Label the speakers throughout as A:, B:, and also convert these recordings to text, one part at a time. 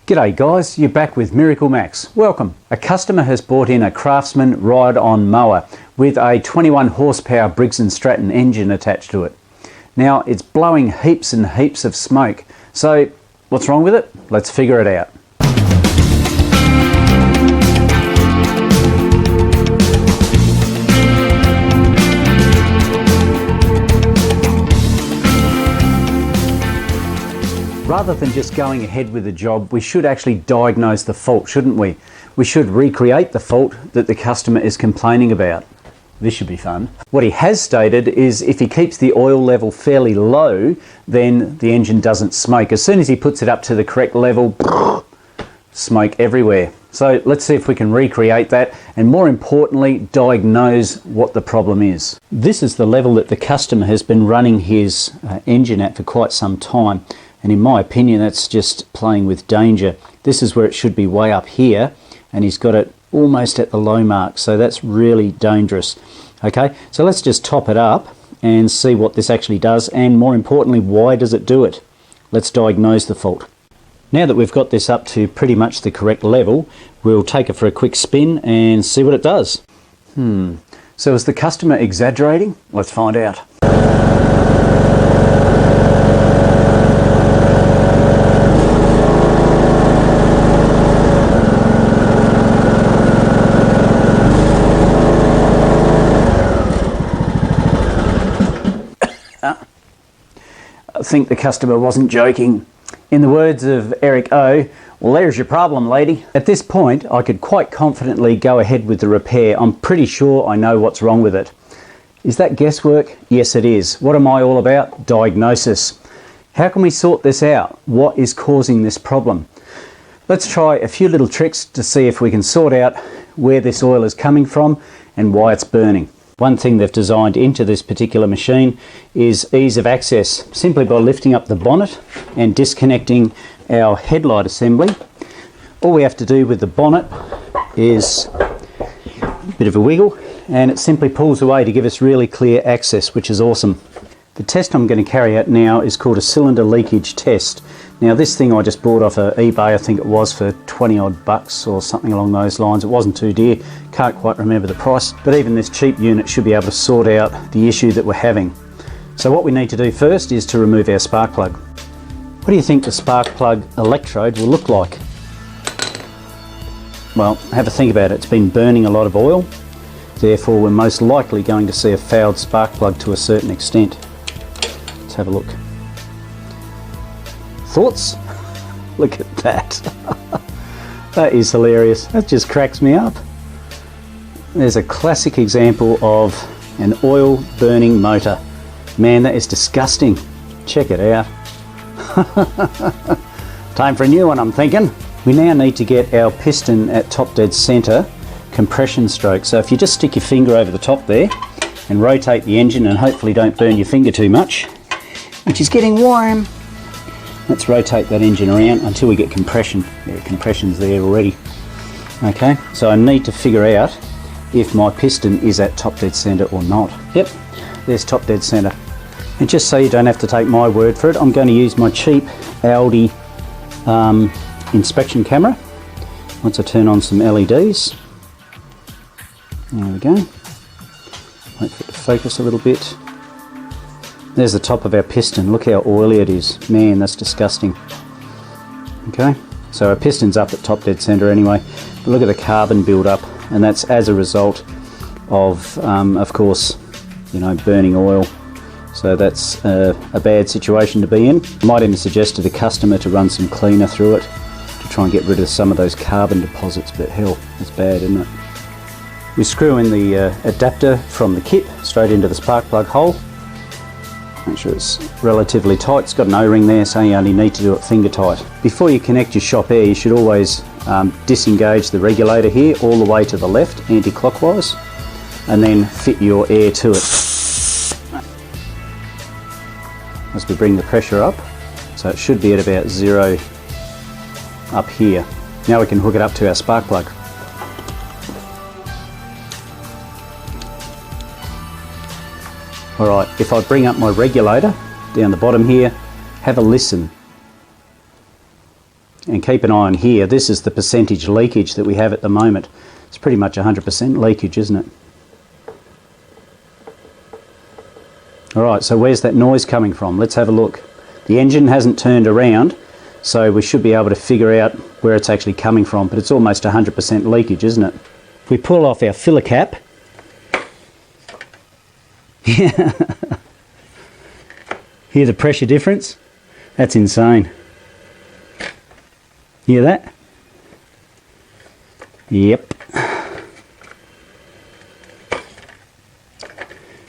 A: G'day guys, you're back with MiracleMAX. Welcome. A customer has bought in a Craftsman ride-on mower with a 21 horsepower Briggs Stratton engine attached to it. Now it's blowing heaps and heaps of smoke. So what's wrong with it? Let's figure it out. Rather than just going ahead with the job, we should actually diagnose the fault, shouldn't we? We should recreate the fault that the customer is complaining about. This should be fun. What he has stated is if he keeps the oil level fairly low, then the engine doesn't smoke. As soon as he puts it up to the correct level, smoke everywhere. So let's see if we can recreate that and, more importantly, diagnose what the problem is. This is the level that the customer has been running his engine at for quite some time. And in my opinion, that's just playing with danger. This is where it should be way up here, and he's got it almost at the low mark, so that's really dangerous. Okay, so let's just top it up and see what this actually does, and more importantly, why does it do it? Let's diagnose the fault. Now that we've got this up to pretty much the correct level, we'll take it for a quick spin and see what it does. So is the customer exaggerating? Let's find out. I think the customer wasn't joking. In the words of Eric O, well, there's your problem, lady. At this point, I could quite confidently go ahead with the repair. I'm pretty sure I know what's wrong with it. Is that guesswork? Yes, it is. What am I all about? Diagnosis. How can we sort this out? What is causing this problem? Let's try a few little tricks to see if we can sort out where this oil is coming from and why it's burning. One thing they've designed into this particular machine is ease of access, simply by lifting up the bonnet and disconnecting our headlight assembly. All we have to do with the bonnet is a bit of a wiggle, and it simply pulls away to give us really clear access, which is awesome. The test I'm going to carry out now is called a cylinder leakage test. Now this thing I just bought off of eBay, I think it was for 20 odd bucks or something along those lines. It wasn't too dear, can't quite remember the price, but even this cheap unit should be able to sort out the issue that we're having. So what we need to do first is to remove our spark plug. What do you think the spark plug electrode will look like? Well, have a think about it. It's been burning a lot of oil, therefore we're most likely going to see a fouled spark plug to a certain extent. Let's have a look. Thoughts? Look at that. That is hilarious. That just cracks me up. There's a classic example of an oil burning motor. Man, that is disgusting. Check it out. Time for a new one, I'm thinking. We now need to get our piston at top dead center compression stroke. So if you just stick your finger over the top there and rotate the engine, and hopefully don't burn your finger too much, which is getting warm. Let's rotate that engine around until we get compression. Yeah, compression's there already. Okay, so I need to figure out if my piston is at top dead center or not. Yep, there's top dead center. And just so you don't have to take my word for it, I'm going to use my cheap Audi inspection camera. Once I turn on some LEDs. There we go. Wait for it to focus a little bit. There's the top of our piston. Look how oily it is. Man, that's disgusting. Okay, so our piston's up at top dead center anyway. But look at the carbon build up, and that's as a result of course, you know, burning oil. So that's a bad situation to be in. I might even suggest to the customer to run some cleaner through it to try and get rid of some of those carbon deposits, but hell, that's bad, isn't it? We screw in the adapter from the kit straight into the spark plug hole. Make sure it's relatively tight. It's got an O-ring there, so you only need to do it finger tight. Before you connect your shop air, you should always disengage the regulator here all the way to the left, anti-clockwise, and then fit your air to it. As we bring the pressure up, so it should be at about 0 up here. Now we can hook it up to our spark plug. Alright, if I bring up my regulator down the bottom here, have a listen. And keep an eye on here, this is the percentage leakage that we have at the moment. It's pretty much 100% leakage, isn't it? Alright, so where's that noise coming from? Let's have a look. The engine hasn't turned around, so we should be able to figure out where it's actually coming from, but it's almost 100% leakage, isn't it? If we pull off our filler cap, hear the pressure difference? That's insane. Hear that? Yep.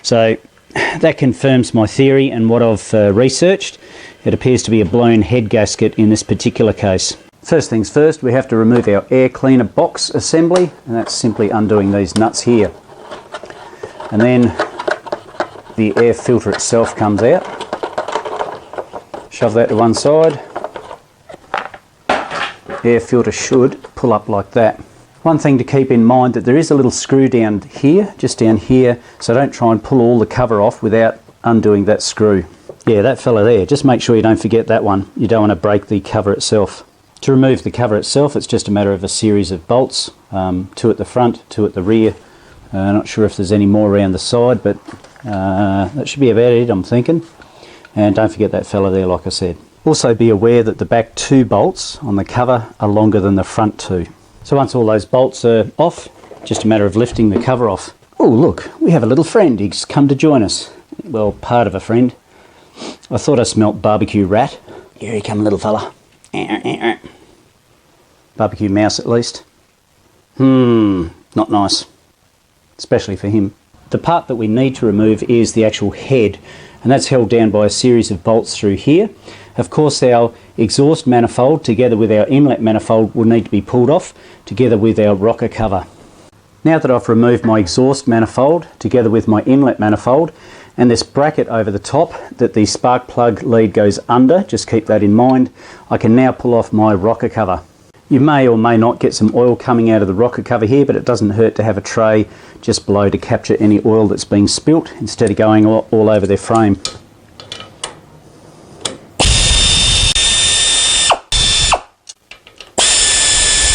A: So that confirms my theory and what I've researched. It appears to be a blown head gasket in this particular case. First things first, we have to remove our air cleaner box assembly, and that's simply undoing these nuts here. And then the air filter itself comes out. Shove that to one side. Air filter should pull up like that. One thing to keep in mind, that there is a little screw down here, just down here, so don't try and pull all the cover off without undoing that screw. Yeah, that fella there, just make sure you don't forget that one. You don't want to break the cover itself. To remove the cover itself, it's just a matter of a series of bolts, 2 at the front, 2 at the rear. Not sure if there's any more around the side, but that should be about it, I'm thinking. And don't forget that fella there, like I said. Also be aware that the back 2 bolts on the cover are longer than the front 2. So once all those bolts are off, just a matter of lifting the cover off. Oh look, we have a little friend. He's come to join us. Well, part of a friend. I thought I smelt barbecue rat. Here you come, little fella. Barbecue mouse at least. Not nice. Especially for him. The part that we need to remove is the actual head, and that's held down by a series of bolts through here. Of course, our exhaust manifold together with our inlet manifold will need to be pulled off together with our rocker cover. Now that I've removed my exhaust manifold together with my inlet manifold and this bracket over the top that the spark plug lead goes under, just keep that in mind, I can now pull off my rocker cover. You may or may not get some oil coming out of the rocker cover here, but it doesn't hurt to have a tray just below to capture any oil that's being spilt instead of going all over their frame.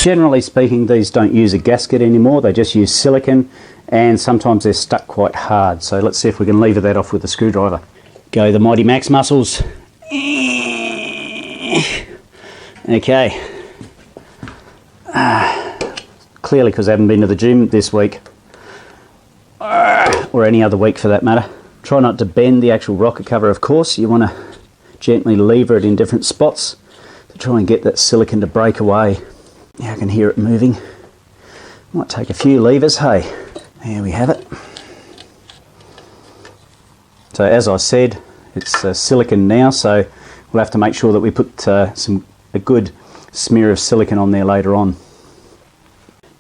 A: Generally speaking, these don't use a gasket anymore, they just use silicone, and sometimes they're stuck quite hard. So let's see if we can lever that off with a screwdriver. Go the Mighty Max muscles. Okay. Clearly because I haven't been to the gym this week, or any other week for that matter. Try not to bend the actual rocker cover, of course. You want to gently lever it in different spots to try and get that silicone to break away. Now I can hear it moving. Might take a few levers, hey. There we have it. So as I said, it's silicone now, so we'll have to make sure that we put a good smear of silicone on there later on.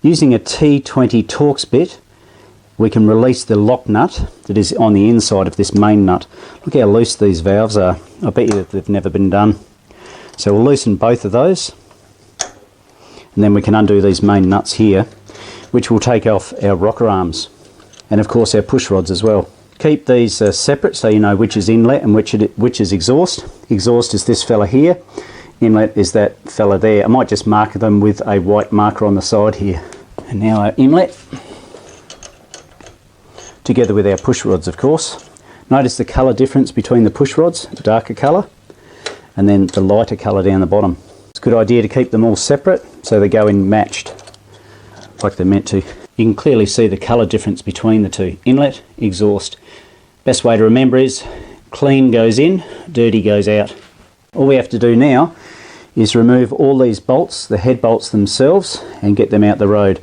A: Using a T20 Torx bit, we can release the lock nut that is on the inside of this main nut. Look how loose these valves are. I bet you that they've never been done. So we'll loosen both of those, and then we can undo these main nuts here, which will take off our rocker arms, and of course our push rods as well. Keep these separate so you know which is inlet and which is exhaust. Exhaust is this fella here, inlet is that fella there. I might just mark them with a white marker on the side here. And now our inlet, together with our push rods, of course. Notice the colour difference between the push rods, the darker colour, and then the lighter colour down the bottom. It's a good idea to keep them all separate so they go in matched, like they're meant to. You can clearly see the colour difference between the two. Inlet, exhaust. Best way to remember is clean goes in, dirty goes out. All we have to do now is remove all these bolts, the head bolts themselves, and get them out the road.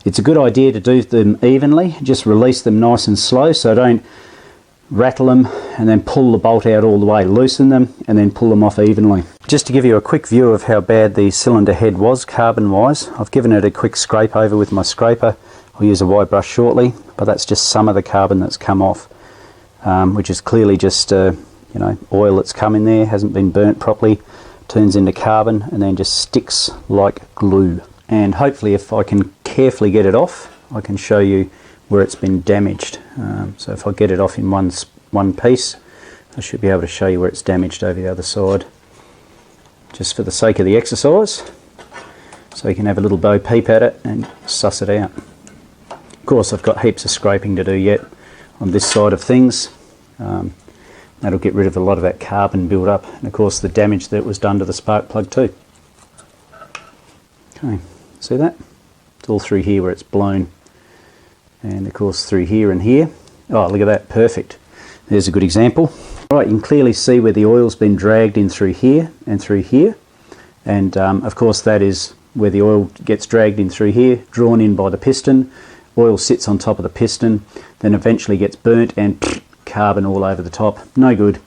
A: It's a good idea to do them evenly, just release them nice and slow so don't rattle them and then pull the bolt out all the way. Loosen them and then pull them off evenly. Just to give you a quick view of how bad the cylinder head was carbon wise, I've given it a quick scrape over with my scraper. I'll use a wide brush shortly, but that's just some of the carbon that's come off, which is clearly just oil that's come in there, hasn't been burnt properly, turns into carbon and then just sticks like glue. And hopefully if I can carefully get it off, I can show you where it's been damaged. So if I get it off in one piece, I should be able to show you where it's damaged over the other side. just for the sake of the exercise, so you can have a little bo peep at it and suss it out. Of course, I've got heaps of scraping to do yet on this side of things. That'll get rid of a lot of that carbon build up, and of course the damage that was done to the spark plug too. Okay, see that? It's all through here where it's blown, and of course through here and here. Oh, look at that, perfect. There's a good example. Right, you can clearly see where the oil's been dragged in through here and through here, and of course that is where the oil gets dragged in through here, drawn in by the piston. Oil sits on top of the piston, then eventually gets burnt and carbon all over the top. No good.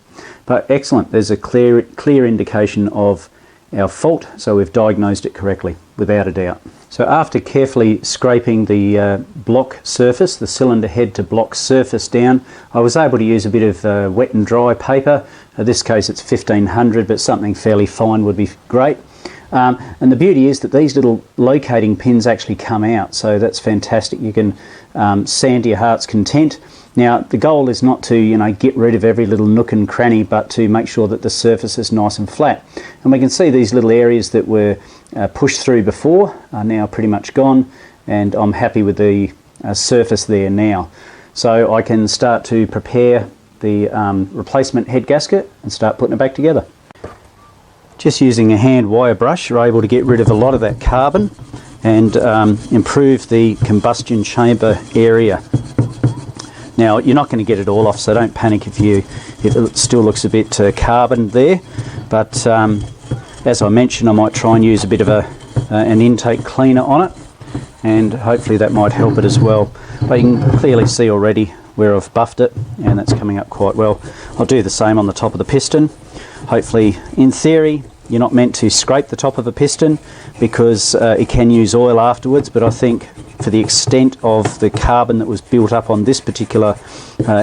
A: But excellent, there's a clear indication of our fault, so we've diagnosed it correctly, without a doubt. So after carefully scraping the block surface, the cylinder head to block surface down, I was able to use a bit of wet and dry paper. In this case it's 1500, but something fairly fine would be great. And the beauty is that these little locating pins actually come out, so that's fantastic. You can sand to your heart's content. Now the goal is not to get rid of every little nook and cranny, but to make sure that the surface is nice and flat. And we can see these little areas that were pushed through before are now pretty much gone, and I'm happy with the surface there now. So I can start to prepare the replacement head gasket and start putting it back together. Just using a hand wire brush, you're able to get rid of a lot of that carbon and improve the combustion chamber area. Now you're not going to get it all off, so don't panic if it still looks a bit carbon there, but as I mentioned, I might try and use a bit of an intake cleaner on it, and hopefully that might help it as well. But you can clearly see already where I've buffed it, and that's coming up quite well. I'll do the same on the top of the piston. Hopefully, in theory, you're not meant to scrape the top of a piston because it can use oil afterwards, but I think for the extent of the carbon that was built up on this particular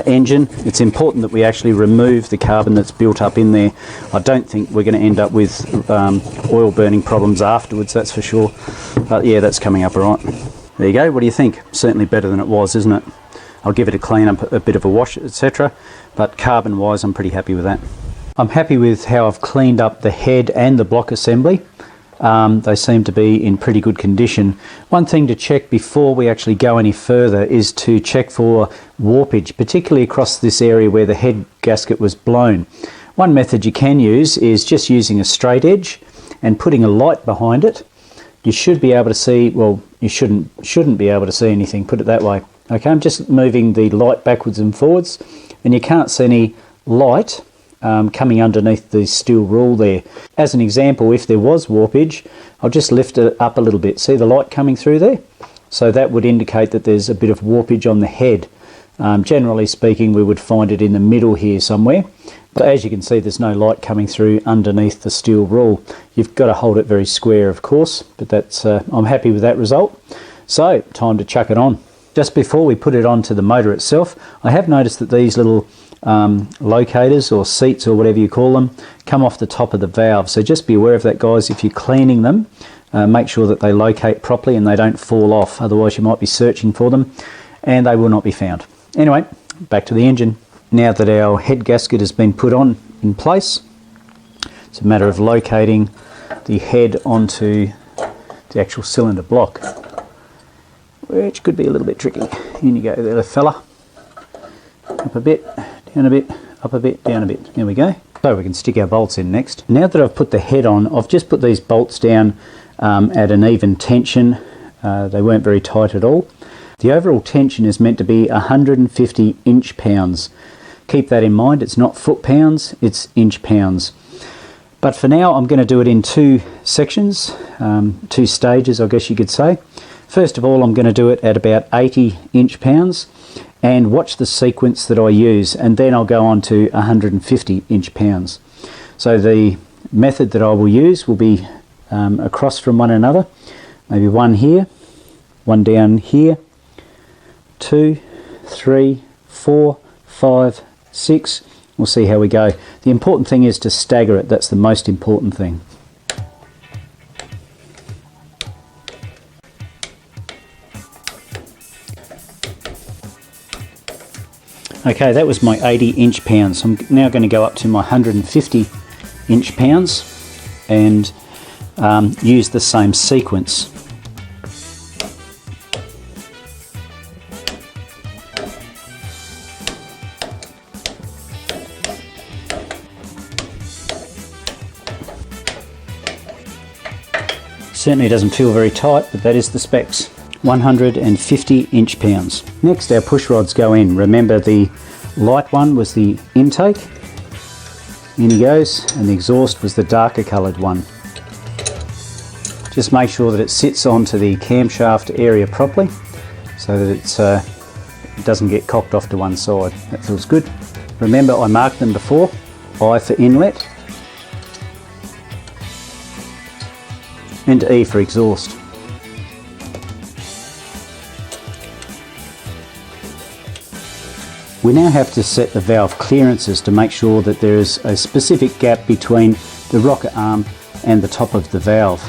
A: engine, it's important that we actually remove the carbon that's built up in there. I don't think we're going to end up with oil burning problems afterwards, that's for sure. But yeah, that's coming up all right. There you go, what do you think? Certainly better than it was, isn't it? I'll give it a clean up, a bit of a wash, etc. But carbon wise, I'm pretty happy with that. I'm happy with how I've cleaned up the head and the block assembly. They seem to be in pretty good condition. One thing to check before we actually go any further is to check for warpage, particularly across this area where the head gasket was blown. One method you can use is just using a straight edge and putting a light behind it. You should be able to see, well, you shouldn't be able to see anything, put it that way. Okay, I'm just moving the light backwards and forwards, and you can't see any light coming underneath the steel rule there. As an example, if there was warpage, I'll just lift it up a little bit. See the light coming through there? So that would indicate that there's a bit of warpage on the head. Generally speaking, we would find it in the middle here somewhere. But as you can see, there's no light coming through underneath the steel rule. You've got to hold it very square, of course, but that's I'm happy with that result. So, time to chuck it on. Just before we put it onto the motor itself, I have noticed that these little locators or seats or whatever you call them come off the top of the valve, so just be aware of that, guys. If you're cleaning them, make sure that they locate properly and they don't fall off, otherwise you might be searching for them and they will not be found. Anyway, back to the engine. Now that our head gasket has been put on in place, it's a matter of locating the head onto the actual cylinder block, which could be a little bit tricky. In you go there, fella. Up a bit, down a bit, up a bit, down a bit. There we go. So we can stick our bolts in next. Now that I've put the head on, I've just put these bolts down at an even tension. They weren't very tight at all. The overall tension is meant to be 150 inch-pounds. Keep that in mind, it's not foot-pounds, it's inch-pounds. But for now, I'm going to do it in two sections, two stages, I guess you could say. First of all, I'm going to do it at about 80 inch-pounds. And watch the sequence that I use, and then I'll go on to 150 inch-pounds. So the method that I will use will be across from one another, maybe one here, one down here, 2, 3, 4, 5, 6. We'll see how we go. The important thing is to stagger it. That's the most important thing. Okay, that was my 80 inch-pounds. I'm now going to go up to my 150 inch-pounds. and use the same sequence. Certainly doesn't feel very tight, but that is the specs. 150 inch-pounds. Next, our push rods go in. Remember, the light one was the intake. In he goes, and the exhaust was the darker coloured one. Just make sure that it sits onto the camshaft area properly, so that it doesn't get cocked off to one side. That feels good. Remember, I marked them before. I for inlet, and E for exhaust. We now have to set the valve clearances to make sure that there is a specific gap between the rocker arm and the top of the valve.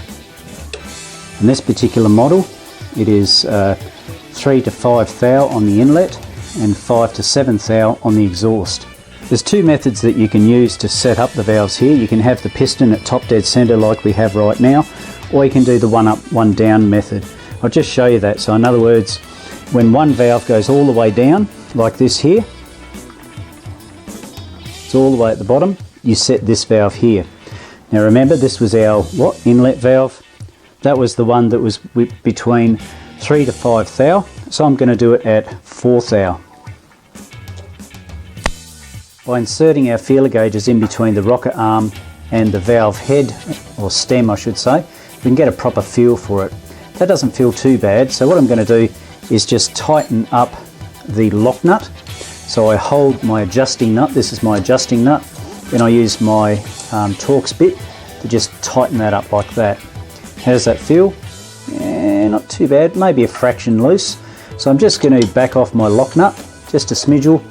A: In this particular model, it is 3 to 5 thou on the inlet and 5 to 7 thou on the exhaust. There's two methods that you can use to set up the valves here. You can have the piston at top dead center like we have right now, or you can do the one up, one down method. I'll just show you that. So in other words, when one valve goes all the way down, like this here, it's all the way at the bottom, you set this valve here. Now remember, this was our inlet valve. That was the one that was between 3 to 5 thou, so I'm going to do it at 4 thou. By inserting our feeler gauges in between the rocker arm and the valve head, or stem I should say, we can get a proper feel for it. That doesn't feel too bad, so what I'm going to do is just tighten up the lock nut. So I hold my adjusting nut, this is my adjusting nut, then I use my Torx bit to just tighten that up like that. How does that feel? Not too bad, maybe a fraction loose. So I'm just going to back off my lock nut, just a smidgel,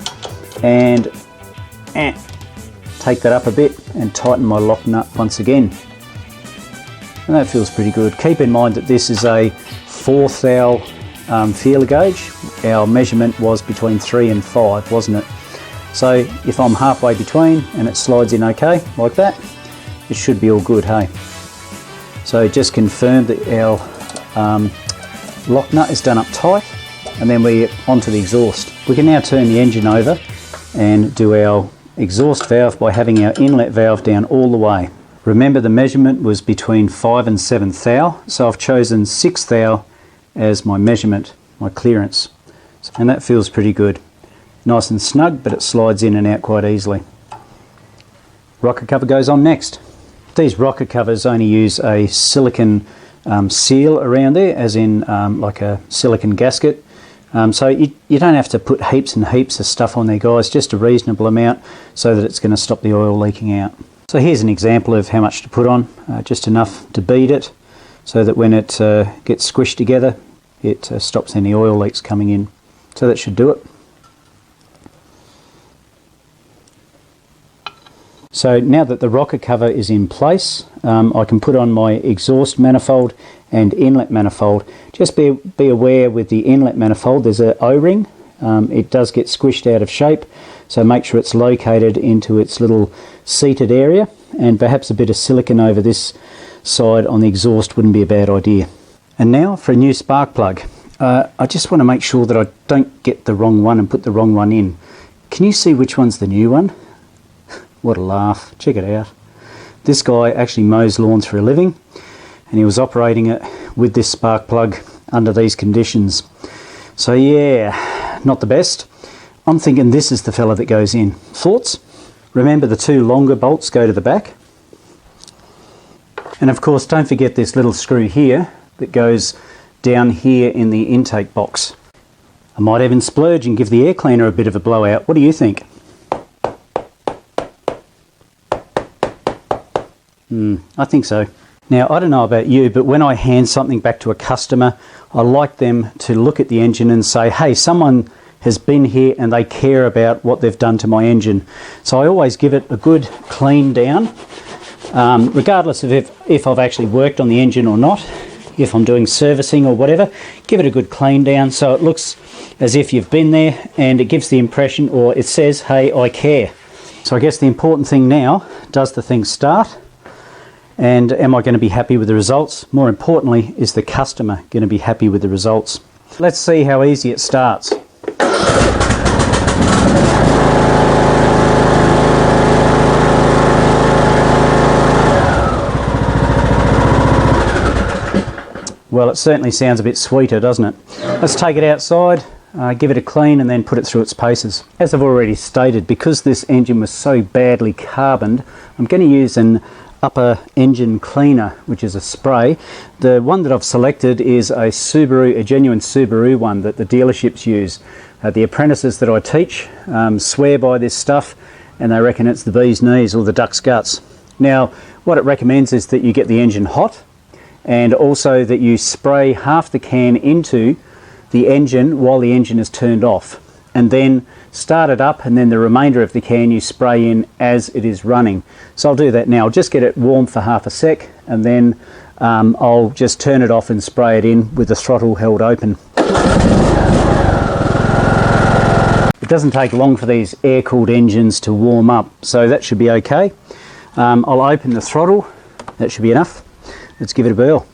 A: and take that up a bit and tighten my lock nut once again. And that feels pretty good. Keep in mind that this is a 4 thou feeler gauge. Our measurement was between 3 and 5, wasn't it? So if I'm halfway between and it slides in okay, like that, it should be all good, hey? So just confirm that our lock nut is done up tight, and then we're onto the exhaust. We can now turn the engine over and do our exhaust valve by having our inlet valve down all the way. Remember, the measurement was between 5 and 7 thou, so I've chosen 6 thou as my measurement, my clearance. And that feels pretty good. Nice and snug, but it slides in and out quite easily. Rocker cover goes on next. These rocker covers only use a silicon seal around there, as in like a silicon gasket. So you don't have to put heaps and heaps of stuff on there, guys, just a reasonable amount so that it's going to stop the oil leaking out. So here's an example of how much to put on, just enough to bead it so that when it gets squished together, it stops any oil leaks coming in. So that should do it. So now that the rocker cover is in place, I can put on my exhaust manifold and inlet manifold. Just be aware with the inlet manifold, there's an O-ring. It does get squished out of shape, so make sure it's located into its little seated area, and perhaps a bit of silicone over this side on the exhaust wouldn't be a bad idea. And now for a new spark plug. I just want to make sure that I don't get the wrong one and put the wrong one in. Can you see which one's the new one? What a laugh, check it out. This guy actually mows lawns for a living, and he was operating it with this spark plug under these conditions. So yeah, not the best. I'm thinking this is the fella that goes in. Thoughts? Remember, the two longer bolts go to the back. And of course, don't forget this little screw here that goes down here in the intake box. I might even splurge and give the air cleaner a bit of a blowout. What do you think? I think so. Now, I don't know about you, but when I hand something back to a customer, I like them to look at the engine and say, hey, someone has been here and they care about what they've done to my engine. So I always give it a good clean down, regardless of if I've actually worked on the engine or not. If I'm doing servicing or whatever, give it a good clean down so it looks as if you've been there, and it gives the impression, or it says, hey, I care. So I guess the important thing now, does the thing start? And am I going to be happy with the results? More importantly, is the customer going to be happy with the results? Let's see how easy it starts. Well, it certainly sounds a bit sweeter, doesn't it? Let's take it outside, give it a clean, and then put it through its paces. As I've already stated, because this engine was so badly carboned, I'm going to use an upper engine cleaner, which is a spray. The one that I've selected is a genuine Subaru one that the dealerships use. The apprentices that I teach swear by this stuff, and they reckon it's the bee's knees or the duck's guts. Now, what it recommends is that you get the engine hot, and also that you spray half the can into the engine while the engine is turned off, and then start it up, and then the remainder of the can you spray in as it is running. So I'll do that now. I'll just get it warm for half a sec, and then I'll just turn it off and spray it in with the throttle held open. It doesn't take long for these air-cooled engines to warm up, so that should be okay. I'll open the throttle. That should be enough. Let's give it a whirl.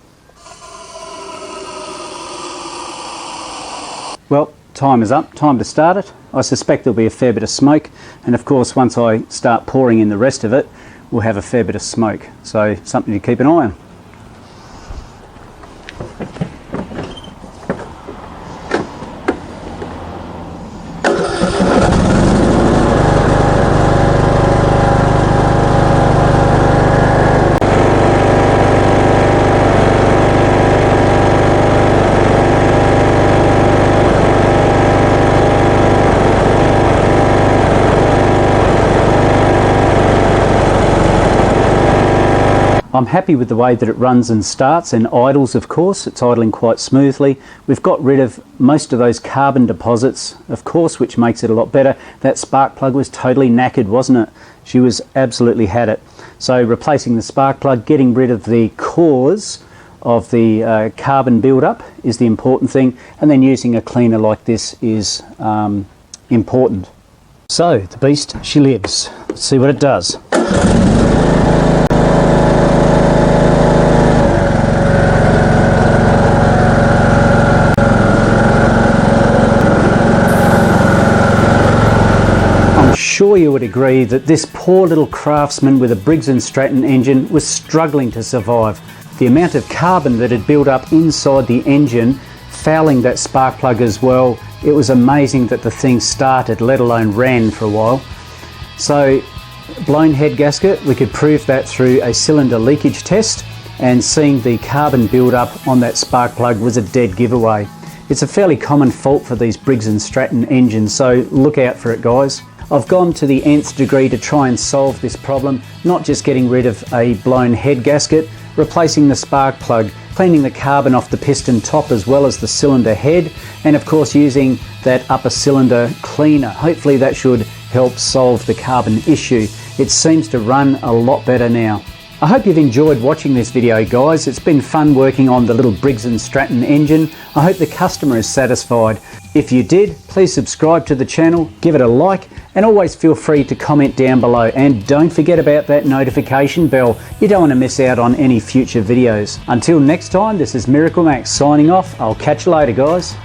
A: Well, time is up. Time to start it. I suspect there'll be a fair bit of smoke, and of course once I start pouring in the rest of it, we'll have a fair bit of smoke. So something to keep an eye on. I'm happy with the way that it runs and starts and idles, of course. It's idling quite smoothly. We've got rid of most of those carbon deposits, of course, which makes it a lot better. That spark plug was totally knackered, wasn't it? She was absolutely had it. So replacing the spark plug, getting rid of the cause of the carbon build-up is the important thing, and then using a cleaner like this is important. So the beast, she lives. Let's see what it does. Sure, you would agree that this poor little Craftsman with a Briggs Stratton engine was struggling to survive. The amount of carbon that had built up inside the engine, fouling that spark plug as well, it was amazing that the thing started, let alone ran for a while. So, blown head gasket, we could prove that through a cylinder leakage test, and seeing the carbon build up on that spark plug was a dead giveaway. It's a fairly common fault for these Briggs Stratton engines, so look out for it, guys. I've gone to the nth degree to try and solve this problem, not just getting rid of a blown head gasket, replacing the spark plug, cleaning the carbon off the piston top as well as the cylinder head, and of course using that upper cylinder cleaner. Hopefully that should help solve the carbon issue. It seems to run a lot better now. I hope you've enjoyed watching this video, guys. It's been fun working on the little Briggs Stratton engine. I hope the customer is satisfied. If you did, please subscribe to the channel, give it a like, and always feel free to comment down below. And don't forget about that notification bell. You don't want to miss out on any future videos. Until next time, this is MiracleMAX signing off. I'll catch you later, guys.